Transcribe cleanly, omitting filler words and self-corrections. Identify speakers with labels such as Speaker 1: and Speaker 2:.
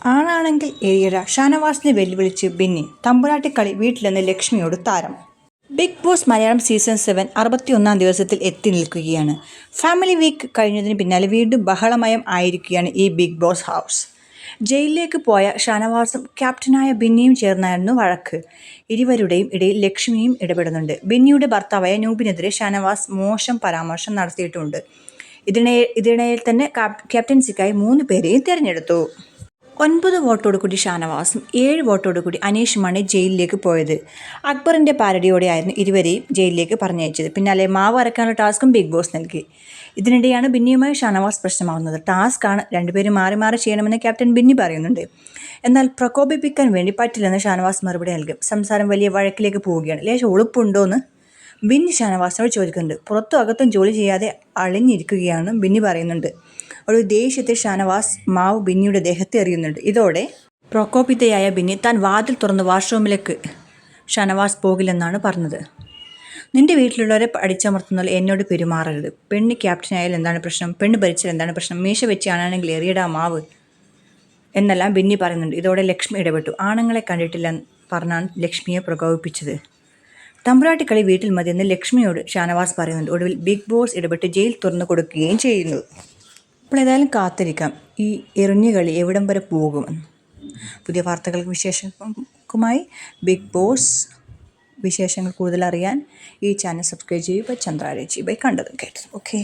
Speaker 1: ആണാണെങ്കിൽ എറിയട ഷാനവാസിനെ വെല്ലുവിളിച്ച് ബിന്നി. തമ്പുരാട്ടിക്കളി വീട്ടിലെന്ന് ലക്ഷ്മിയോട് താരം. Big boss Malayalam season 7 61 ദിവസത്തിൽ എത്തി നിൽക്കുകയാണ്. ഫാമിലി വീക്ക് കഴിഞ്ഞതിന് പിന്നാലെ വീണ്ടും ബഹളമയം ആയിരിക്കുകയാണ് ഈ ബിഗ് ബോസ് ഹൗസ്. ജയിലിലേക്ക് പോയ ഷാനവാസും ക്യാപ്റ്റനായ ബിന്നിയും ചേർന്നായിരുന്നു വഴക്ക്. ഇരുവരുടെയും ഇടയിൽ ലക്ഷ്മിയും ഇടപെടുന്നുണ്ട്. ബിന്നിയുടെ ഭർത്താവായ നൂബിനെതിരെ ഷാനവാസ് മോശം പരാമർശം നടത്തിയിട്ടുണ്ട്. ഇതിനിടയിൽ തന്നെ ക്യാപ്റ്റൻസിക്കായി 3 പേരെയും തിരഞ്ഞെടുത്തു. 9 വോട്ടോടുകൂടി ഷാനവാസും 7 വോട്ടോടുകൂടി അനീഷുമാണ് ജയിലിലേക്ക് പോയത്. അക്ബറിൻ്റെ പാരഡിയോടെയായിരുന്നു ഇരുവരെയും ജയിലിലേക്ക് പറഞ്ഞയച്ചത്. പിന്നാലെ മാവ് അരക്കാനുള്ള ടാസ്കും ബിഗ് ബോസ് നൽകി. ഇതിനിടെയാണ് ബിന്നിയുമായി ഷാനവാസ് പ്രശ്നമാകുന്നത്. ടാസ്ക്കാണ്, രണ്ടുപേരും മാറി മാറി ചെയ്യണമെന്ന് ക്യാപ്റ്റൻ ബിന്നി പറയുന്നുണ്ട്. എന്നാൽ പ്രകോപിപ്പിക്കാൻ വേണ്ടി പറ്റില്ലെന്ന് ഷാനവാസ് മറുപടി നൽകും. സംസാരം വലിയ വഴക്കിലേക്ക് പോവുകയാണ്. ലേശം ഉളുപ്പുണ്ടോയെന്ന് ബിന്നി ഷാനവാസിനോട് ചോദിക്കുന്നുണ്ട്. പുറത്തും അകത്തും ജോലി ചെയ്യാതെ അളിഞ്ഞിരിക്കുകയാണ് ബിന്നി പറയുന്നുണ്ട്. ഒരു ദേഷ്യത്തിൽ ഷാനവാസ് മാവ് ബിന്നിയുടെ ദേഹത്ത് എറിയുന്നുണ്ട്. ഇതോടെ പ്രകോപിതയായ ബിന്നി താൻ വാതിൽ തുറന്ന് വാഷ്റൂമിലേക്ക് ഷാനവാസ് പോകില്ലെന്നാണ് പറഞ്ഞത്. നിന്റെ വീട്ടിലുള്ളവരെ അടിച്ചമർത്തുന്ന എന്നോട് പെരുമാറരുത്. പെണ്ണ് ക്യാപ്റ്റനായാൽ എന്താണ് പ്രശ്നം? പെണ്ണ് ഭരിച്ചാൽ എന്താണ് പ്രശ്നം? മീശ വെച്ച് ആണെങ്കിൽ എറിയടാ മാവ് എന്നെല്ലാം ബിന്നി പറയുന്നുണ്ട്. ഇതോടെ ലക്ഷ്മി ഇടപെട്ടു. ആണുങ്ങളെ കണ്ടിട്ടില്ലെന്ന് പറഞ്ഞാണ് ലക്ഷ്മിയെ പ്രകോപിപ്പിച്ചത്. തമ്പുരാട്ടിക്കളി വീട്ടിൽ മതിയെന്ന് ലക്ഷ്മിയോട് ഷാനവാസ് പറയുന്നുണ്ട്. ഒടുവിൽ ബിഗ് ബോസ് ഇടപെട്ട് ജയിൽ തുറന്നു കൊടുക്കുകയും ചെയ്യുന്നു. അപ്പോൾ ഏതായാലും കാത്തിരിക്കാം ഈ എറിഞ്ഞുകളി എവിടം വരെ പോകുമെന്ന്. പുതിയ വാർത്തകൾക്ക് വിശേഷങ്ങൾക്കുമായി ബിഗ് ബോസ് വിശേഷങ്ങൾ കൂടുതൽ അറിയാൻ ഈ ചാനൽ സബ്സ്ക്രൈബ് ചെയ്യുക. ചന്ദ്രാരേച്ചി ബൈ കണ്ടതും കേട്ടതും. ഓക്കെ.